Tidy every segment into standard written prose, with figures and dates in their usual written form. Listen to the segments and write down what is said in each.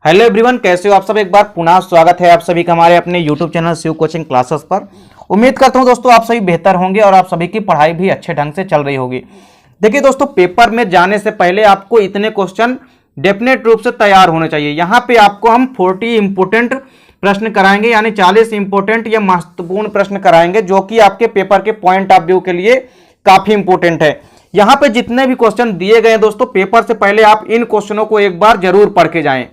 Hello everyone, कैसे हो आप सब। एक बार पुनः स्वागत है आप सभी का हमारे अपने YouTube channel Shiv coaching classes पर। उम्मीद करता हूं दोस्तों आप सभी बेहतर होंगे और आप सभी की पढ़ाई भी अच्छे ढंग से चल रही होगी। देखिए दोस्तों, पेपर में जाने से पहले आपको इतने क्वेश्चन डेफिनेट रूप से तैयार होने चाहिए। यहाँ पे आपको हम 40 इंपोर्टेंट प्रश्न कराएंगे, यानी 40 इंपोर्टेंट या महत्वपूर्ण प्रश्न कराएंगे जो कि आपके पेपर के पॉइंट ऑफ व्यू के लिए काफी इंपोर्टेंट है। यहाँ पे जितने भी क्वेश्चन दिए गए हैं दोस्तों, पेपर से पहले आप इन क्वेश्चनों को एक बार जरूर पढ़ के जाएं।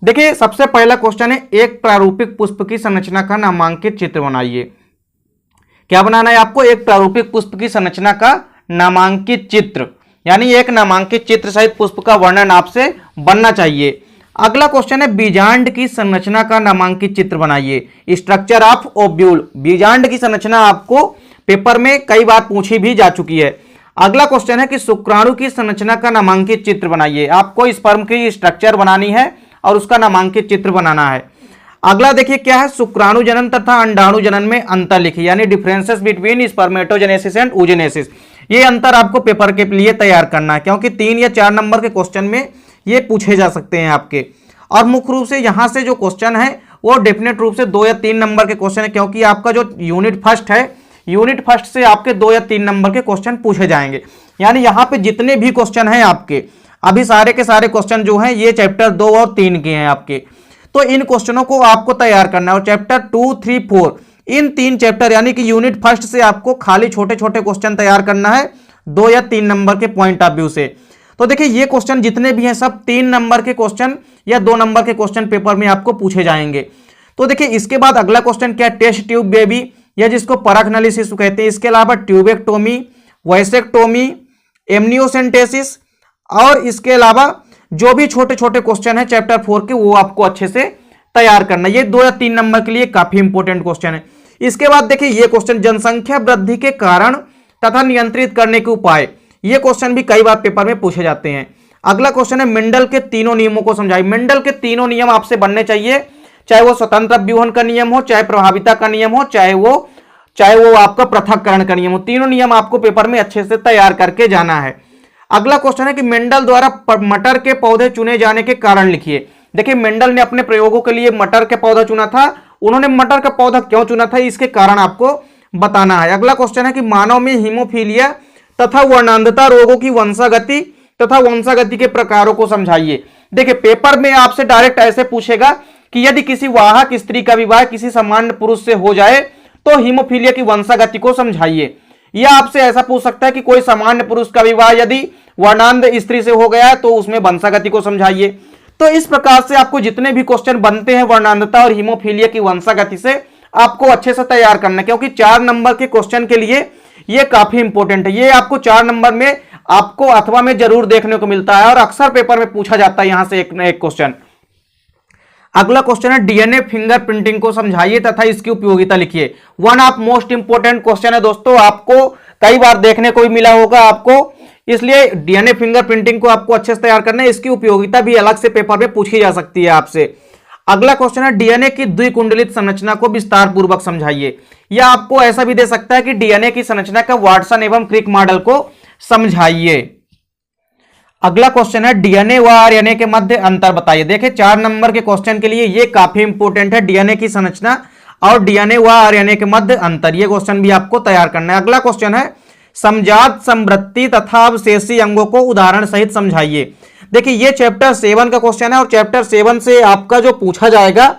देखिए, सबसे पहला क्वेश्चन है, एक प्रारूपिक पुष्प की संरचना का नामांकित चित्र बनाइए। क्या बनाना है आपको? एक प्रारूपिक पुष्प की संरचना का नामांकित चित्र, यानी एक नामांकित चित्र सहित पुष्प का वर्णन आपसे बनना चाहिए। अगला क्वेश्चन है, बीजांड की संरचना का नामांकित चित्र बनाइए। स्ट्रक्चर ऑफ ओव्यूल, बीजांड की संरचना आपको पेपर में कई बार पूछी भी जा चुकी है। अगला क्वेश्चन है कि शुक्राणु की संरचना का नामांकित चित्र बनाइए। आपको स्पर्म की स्ट्रक्चर बनानी है और उसका नामांकित चित्र बनाना है। अगला देखिए क्या है, शुक्राणु जनन तथा अंडाणु जनन में अंतर लिखिए, यानी differences between spermatogenesis and oogenesis। ये अंतर आपको पेपर के लिए तैयार करना है, क्योंकि 3 या 4 नंबर के क्वेश्चन में ये पूछे जा सकते हैं आपके। और मुख्य रूप से यहाँ से जो क्वेश्चन है वो डेफिनेट रूप से 2 या 3 नंबर के क्वेश्चन है, क्योंकि आपका जो यूनिट फर्स्ट है, यूनिट फर्स्ट से आपके 2 या 3 नंबर के क्वेश्चन पूछे जाएंगे। यानी यहाँ पे जितने भी क्वेश्चन हैं आपके, अभी सारे के सारे क्वेश्चन जो हैं ये चैप्टर 2 और 3 के हैं आपके। तो इन क्वेश्चनों को आपको तैयार करना है और चैप्टर 2, 3, 4 इन 3 चैप्टर यानी कि यूनिट फर्स्ट से आपको खाली छोटे छोटे क्वेश्चन तैयार करना है 2 या 3 नंबर के पॉइंट ऑफ व्यू से। तो देखिए, ये क्वेश्चन जितने भी हैं सब 3 नंबर के क्वेश्चन या 2 नंबर के क्वेश्चन पेपर में आपको पूछे जाएंगे। तो देखिए, इसके बाद अगला क्वेश्चन क्या है, टेस्ट ट्यूब बेबी या जिसको परख नली शिशु कहते हैं। इसके अलावा ट्यूबेक्टोमी, वैसेक्टोमी, एमनियोसेंटेसिस और इसके अलावा जो भी छोटे छोटे क्वेश्चन है चैप्टर 4 के, वो आपको अच्छे से तैयार करना है। ये 2 या 3 नंबर के लिए काफी इंपॉर्टेंट क्वेश्चन है। इसके बाद देखिए ये क्वेश्चन, जनसंख्या वृद्धि के कारण तथा नियंत्रित करने के उपाय। ये क्वेश्चन भी कई बार पेपर में पूछे जाते हैं। अगला क्वेश्चन है, मेंडल के तीनों नियमों को समझाइए। मेंडल के तीनों नियम आपसे बनने चाहिए, चाहे वो स्वतंत्र व्यूहन का नियम हो, चाहे प्रभाविता का नियम हो, चाहे वो आपका पृथक्करण का नियम हो। तीनों नियम आपको पेपर में अच्छे से तैयार करके जाना है। अगला क्वेश्चन है कि मेंडल द्वारा मटर के पौधे चुने जाने के कारण लिखिए। देखिए, मेंडल ने अपने प्रयोगों के लिए मटर के पौधा चुना था। उन्होंने मटर का पौधा क्यों चुना था, इसके कारण आपको बताना है। अगला क्वेश्चन है कि मानव में हीमोफीलिया तथा वर्णांधता रोगों की वंशागति तथा वंशागति के प्रकारों को समझाइए। देखिए, पेपर में आपसे डायरेक्ट ऐसे पूछेगा कि यदि किसी वाहक स्त्री का विवाह किसी सामान्य पुरुष से हो जाए तो हीमोफीलिया की वंशागति को समझाइए। या आपसे ऐसा पूछ सकता है कि कोई सामान्य पुरुष का विवाह यदि वर्णांध स्त्री से हो गया है तो उसमें वंशागति को समझाइए। तो इस प्रकार से आपको जितने भी क्वेश्चन बनते हैं वर्णांधता और हीमोफीलिया की वंशागति से, आपको अच्छे से तैयार करना है, क्योंकि 4 नंबर के क्वेश्चन के लिए ये काफी इंपॉर्टेंट है। ये आपको 4 नंबर में आपको अथवा में जरूर देखने को मिलता है और अक्सर पेपर में पूछा जाता है यहां से एक न एक क्वेश्चन। अगला क्वेश्चन है, डीएनए फिंगरप्रिंटिंग को समझाइए तथा इसकी उपयोगिता लिखिए। One of most important question है दोस्तों, आपको कई बार देखने को भी मिला होगा आपको, इसलिए डीएनए फिंगरप्रिंटिंग को आपको अच्छे से तैयार करना है। इसकी उपयोगिता भी अलग से पेपर में पूछी जा सकती है आपसे। अगला क्वेश्चन है, डीएनए की द्विकुंडलित संरचना को विस्तार पूर्वक समझाइए। या आपको ऐसा भी दे सकता है कि डीएनए की संरचना का वाटसन एवं क्रिक मॉडल को समझाइए। अगला क्वेश्चन है, डीएनए व आरएनए के मध्य अंतर बताइए। देखिए, 4 नंबर के क्वेश्चन के लिए ये काफी इंपॉर्टेंट है, डीएनए की संरचना और डीएनए व आरएनए के मध्य अंतर। ये क्वेश्चन भी आपको तैयार करना है। अगला क्वेश्चन है, समजात संवृत्ति तथा अवशेषी अंगों को उदाहरण सहित समझाइए। देखिए, ये चैप्टर 7 का क्वेश्चन है और चैप्टर 7 से आपका जो पूछा जाएगा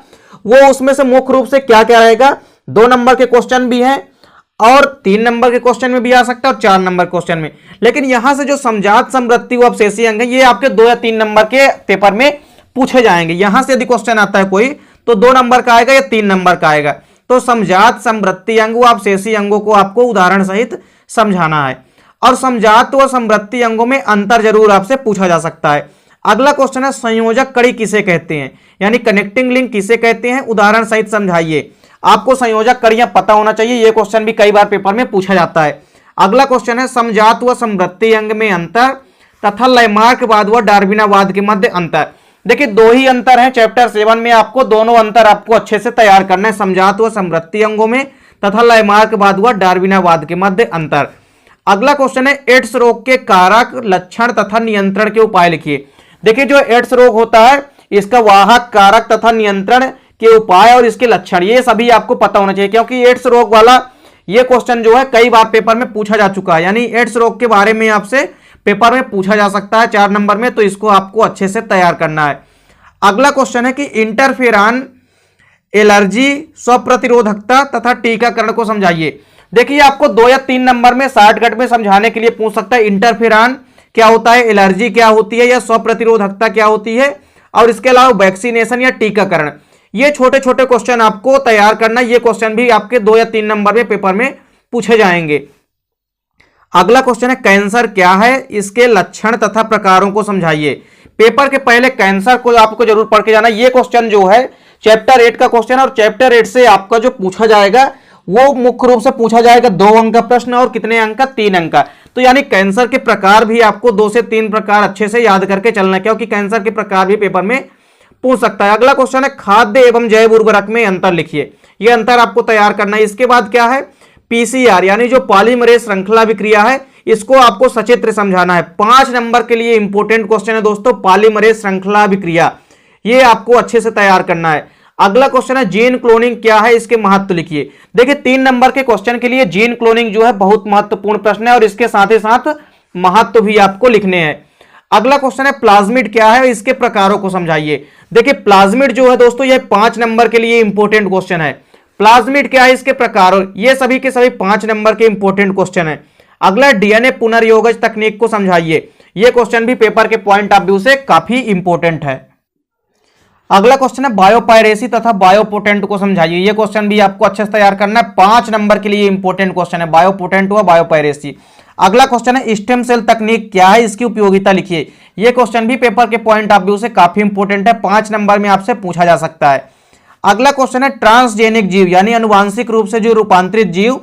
वो उसमें से मुख्य रूप से क्या क्या रहेगा, 2 नंबर के क्वेश्चन भी हैं और 3 नंबर के क्वेश्चन में भी आ सकता है और 4 नंबर क्वेश्चन में। लेकिन यहां से जो समजात संवृत्ति व अवशेषी अंग है, ये आपके 2 या 3 नंबर के पेपर में पूछे जाएंगे। यहां से यदि क्वेश्चन आता है कोई तो 2 नंबर का आएगा या 3 नंबर का आएगा। तो समजात संवृत्ति अंग व अवशेषी अंगों को आपको उदाहरण सहित समझाना है और समजात व संवृत्ति अंगों में अंतर जरूर आपसे पूछा जा सकता है। अगला क्वेश्चन है, संयोजक कड़ी किसे कहते हैं, यानी कनेक्टिंग लिंक किसे कहते हैं, उदाहरण सहित समझाइए। आपको संयोजक कड़ियां पता होना चाहिए, यह क्वेश्चन भी कई बार पेपर में पूछा जाता है। अगला क्वेश्चन है, समजात व संवृत्ति अंग में अंतर तथा लैमार्कवाद व डार्विनावाद के मध्य अंतर। देखिए, 2 ही अंतर हैं चैप्टर 7 में, आपको दोनों अंतर आपको अच्छे से तैयार करना है, समजात व संवृत्ति अंगों में तथा लैमार्कवाद व डार्विनावाद के मध्य अंतर। अगला क्वेश्चन है, एड्स रोग के कारक, लक्षण तथा नियंत्रण के उपाय लिखिए। देखिए, जो एड्स रोग होता है इसका वाहक, कारक तथा नियंत्रण के उपाय और इसके लक्षण, ये सभी आपको पता होना चाहिए, क्योंकि एड्स रोग वाला ये क्वेश्चन जो है कई बार पेपर में पूछा जा चुका है। यानी एड्स रोग के बारे में आपसे पेपर में पूछा जा सकता है 4 नंबर में, तो इसको आपको अच्छे से तैयार करना है। अगला क्वेश्चन है कि इंटरफेरॉन, एलर्जी, स्वप्रतिरोधकता तथा टीकाकरण को समझाइए। देखिए आपको 2 या 3 नंबर में शॉर्टकट में समझाने के लिए पूछ सकता है इंटरफेरॉन क्या होता है, एलर्जी क्या होती है, या स्वप्रतिरोधकता क्या होती है, और इसके अलावा वैक्सीनेशन या टीकाकरण। ये छोटे छोटे क्वेश्चन आपको तैयार करना, ये क्वेश्चन भी आपके 2 या 3 नंबर में पेपर में पूछे जाएंगे। अगला क्वेश्चन है कैंसर क्या है, इसके लक्षण तथा प्रकारों को समझाइए। पेपर के पहले कैंसर को आपको जरूर पढ़ के जाना। ये क्वेश्चन जो है चैप्टर 8 का क्वेश्चन, और चैप्टर 8 से आपका जो पूछा जाएगा वो मुख्य रूप से पूछा जाएगा 2 अंक का प्रश्न, और कितने अंक का, 3 अंक का। तो यानी कैंसर के प्रकार भी आपको 2 से 3 प्रकार अच्छे से याद करके चलना है, क्योंकि कैंसर के प्रकार भी पेपर में पूछ सकता है। अगला क्वेश्चन है खाद्य एवं जैव उर्वरक में अंतर लिखिए। यह अंतर आपको तैयार करना है। इसके बाद क्या है, पीसीआर यानी जो पॉलीमरेज श्रृंखला विक्रिया है, इसको आपको सचित्र समझाना है। 5 नंबर के लिए इंपॉर्टेंट क्वेश्चन है दोस्तों, पॉलीमरेज श्रृंखला विक्रिया, ये आपको अच्छे से तैयार करना है। अगला क्वेश्चन है जीन क्लोनिंग क्या है, इसके महत्व लिखिए। देखिए 3 नंबर के क्वेश्चन के लिए जीन क्लोनिंग जो है बहुत महत्वपूर्ण प्रश्न है, और इसके साथ ही साथ महत्व भी आपको लिखने हैं। अगला क्वेश्चन है प्लाज्मिड क्या है, इसके प्रकारों को समझाइए। देखिए प्लाज्मिड जो है दोस्तों ये 5 नंबर के लिए इंपॉर्टेंट क्वेश्चन है। प्लाज्मिड क्या है, इसके प्रकारों, ये सभी के सभी 5 नंबर के इंपॉर्टेंट क्वेश्चन है। अगला डीएनए पुनर्योगज तकनीक को समझाइए। यह क्वेश्चन भी पेपर के पॉइंट ऑफ व्यू से काफी इंपॉर्टेंट है। अगला क्वेश्चन है बायोपायरेसी तथा बायोपोटेंट को समझाइए। यह क्वेश्चन भी आपको अच्छे से तैयार करना है, 5 नंबर के लिए इंपॉर्टेंट क्वेश्चन है, बायोपोटेंट व बायोपायरेसी। अगला क्वेश्चन है स्टेम सेल तकनीक क्या है, इसकी उपयोगिता लिखिए। यह क्वेश्चन भी पेपर के पॉइंट ऑफ व्यू से काफी इंपॉर्टेंट है, 5 नंबर में आपसे पूछा जा सकता है। अगला क्वेश्चन है ट्रांसजेनिक जीव यानी अनुवांशिक रूप से जो रूपांतरित जीव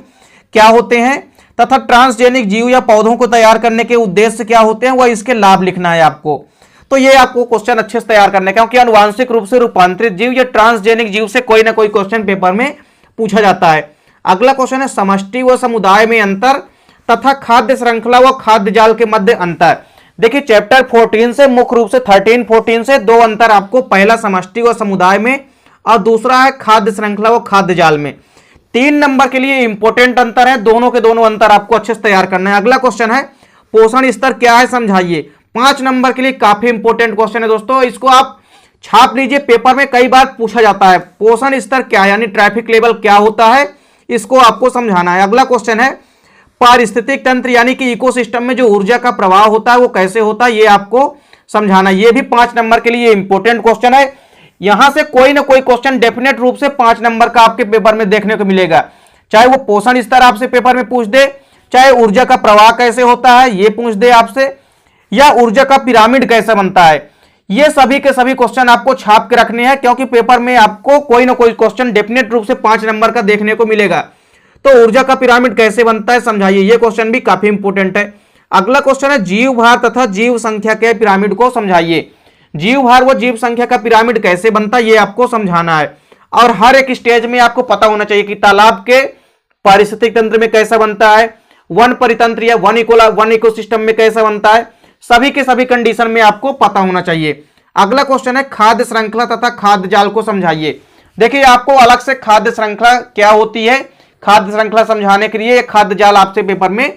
क्या होते हैं, तथा ट्रांसजेनिक जीव या पौधों को तैयार करने के उद्देश्य क्या होते हैं, वह इसके लाभ लिखना है आपको। तो ये आपको क्वेश्चन अच्छे से तैयार करना है, क्योंकि अनुवांशिक रूप से रूपांतरित जीव या ट्रांसजेनिक जीव से कोई ना कोई क्वेश्चन पेपर में पूछा जाता है। अगला क्वेश्चन है समष्टि व समुदाय में अंतर तथा खाद्य श्रृंखला व खाद्य जाल के मध्य अंतर। देखिए चैप्टर 14 से मुख्य रूप से 13-14 से 2 अंतर आपको, पहला समष्टि व समुदाय में और दूसरा है खाद्य श्रृंखला व खाद्य जाल में। 3 नंबर के लिए इंपॉर्टेंट अंतर है, दोनों के दोनों अंतर आपको अच्छे से तैयार करना है। अगला क्वेश्चन है पोषण स्तर क्या है, समझाइए। 5 नंबर के लिए काफी इंपॉर्टेंट क्वेश्चन है दोस्तों, इसको आप छाप लीजिए, पेपर में कई बार पूछा जाता है। पोषण स्तर क्या है यानी ट्रैफिक लेवल क्या होता है, इसको आपको समझाना है। अगला क्वेश्चन है पारिस्थितिक तंत्र यानी कि इकोसिस्टम में जो ऊर्जा का प्रवाह होता है वो कैसे होता है, ये आपको समझाना है। ये भी 5 नंबर के लिए इंपॉर्टेंट क्वेश्चन है। यहां से कोई ना कोई क्वेश्चन डेफिनेट रूप से 5 नंबर का आपके पेपर में देखने को मिलेगा, चाहे वो पोषण स्तर आपसे पेपर में पूछ दे, चाहे ऊर्जा का प्रवाह कैसे होता है ये पूछ दे आपसे, या ऊर्जा का पिरामिड कैसे बनता है। ये सभी के सभी क्वेश्चन आपको छाप के रखने हैं, क्योंकि पेपर में आपको कोई ना कोई क्वेश्चन डेफिनेट रूप से 5 नंबर का देखने को मिलेगा। तो ऊर्जा का पिरामिड कैसे बनता है समझाइए, ये क्वेश्चन भी काफी इंपॉर्टेंट है। अगला क्वेश्चन है जीव भार तथा जीव संख्या के पिरामिड को समझाइए। जीव भार व जीव संख्या का पिरामिड कैसे बनता है ये आपको समझाना है। और हर एक स्टेज में आपको पता होना चाहिए कि तालाब के पारिस्थितिक तंत्र में कैसा बनता है, वन परितंत्र या वन इकोसिस्टम में कैसा बनता है, सभी के सभी कंडीशन में आपको पता होना चाहिए। अगला क्वेश्चन है खाद्य श्रृंखला तथा खाद्य जाल को समझाइए। देखिए आपको अलग से खाद्य श्रृंखला क्या होती है, खाद्य श्रृंखला समझाने के लिए खाद्य जाल आपसे पेपर में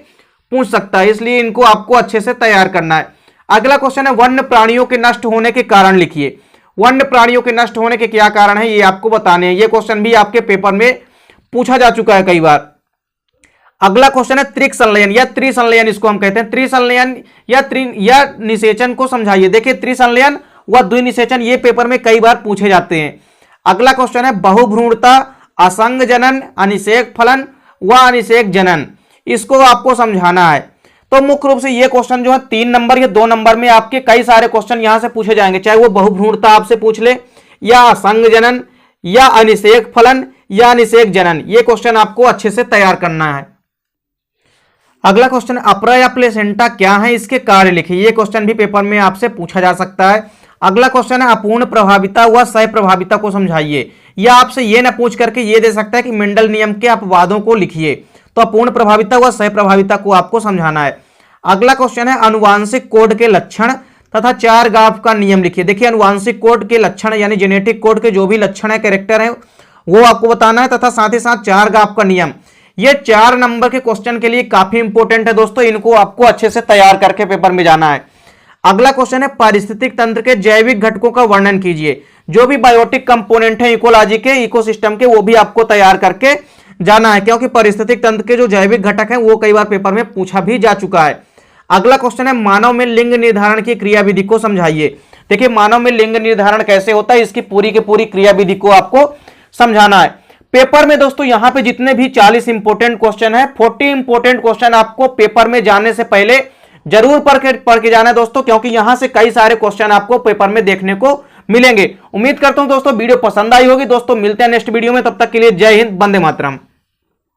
पूछ सकता है, इसलिए इनको आपको अच्छे से तैयार करना है। अगला क्वेश्चन है वन्य प्राणियों के नष्ट होने के कारण लिखिए। वन्य प्राणियों के नष्ट होने के क्या कारण है ये आपको बताने हैं। ये क्वेश्चन भी आपके पेपर में पूछा जा चुका है कई बार। अगला क्वेश्चन है त्रिक संलयन या त्रिसंलयन, इसको हम कहते हैं त्रिसंलयन या निषेचन को समझाइए। देखिए त्रिसंलयन व द्विनिषेचन ये पेपर में कई बार पूछे जाते हैं। अगला क्वेश्चन है बहुभ्रूणता, असंग जनन, अनिषेक फलन व अनिषेक जनन, इसको आपको समझाना है। तो मुख्य रूप से ये क्वेश्चन जो है 3 नंबर या 2 नंबर में आपके कई सारे क्वेश्चन यहां से पूछे जाएंगे, चाहे वो बहुभ्रूणता आपसे पूछ ले, या असंग जनन, या अनिषेक फलन, या अनिषेक जनन। ये क्वेश्चन आपको अच्छे से तैयार करना है। अगला क्वेश्चन अपरा या प्लेसेंटा क्या है, इसके कार्य लिखिए। ये क्वेश्चन भी पेपर में आपसे पूछा जा सकता है। अगला क्वेश्चन है अपूर्ण प्रभाविता व सह प्रभाविता को समझाइए। या आपसे ये ना पूछ करके ये दे सकता है कि मेंडल नियम के अपवादों को लिखिए, तो अपूर्ण प्रभाविता व सह प्रभाविता को आपको समझाना है। अगला क्वेश्चन है अनुवांशिक कोड के लक्षण तथा 4 गाफ का नियम लिखिए। देखिए अनुवांशिक कोड के लक्षण यानी जेनेटिक कोड के जो भी लक्षण है, कैरेक्टर है, वो आपको बताना है तथा साथ ही साथ 4 गाफ का नियम। ये 4 नंबर के क्वेश्चन के लिए काफी इंपॉर्टेंट है दोस्तों, इनको आपको अच्छे से तैयार करके पेपर में जाना है। अगला क्वेश्चन है पारिस्थितिक तंत्र के जैविक घटकों का वर्णन कीजिए। जो भी बायोटिक कंपोनेंट है इकोलॉजी के, इकोसिस्टम के, वो भी आपको तैयार करके जाना है, क्योंकि पारिस्थितिक तंत्र के जो जैविक घटक हैं वो कई बार पेपर में पूछा भी जा चुका है। अगला क्वेश्चन है मानव में लिंग निर्धारण की क्रियाविधि को समझाइए। देखिए मानव में लिंग निर्धारण कैसे होता है, इसकी पूरी की पूरी क्रियाविधि को आपको समझाना है। पेपर में दोस्तों यहां पे जितने भी 40 इंपोर्टेंट क्वेश्चन है, 40 इंपोर्टेंट क्वेश्चन आपको पेपर में जाने से पहले जरूर पढ़ के जाना है दोस्तों, क्योंकि यहां से कई सारे क्वेश्चन आपको पेपर में देखने को मिलेंगे। उम्मीद करता हूं दोस्तों वीडियो पसंद आई होगी। दोस्तों मिलते हैं नेक्स्ट वीडियो में, तब तक के लिए जय हिंद, वंदे मातरम।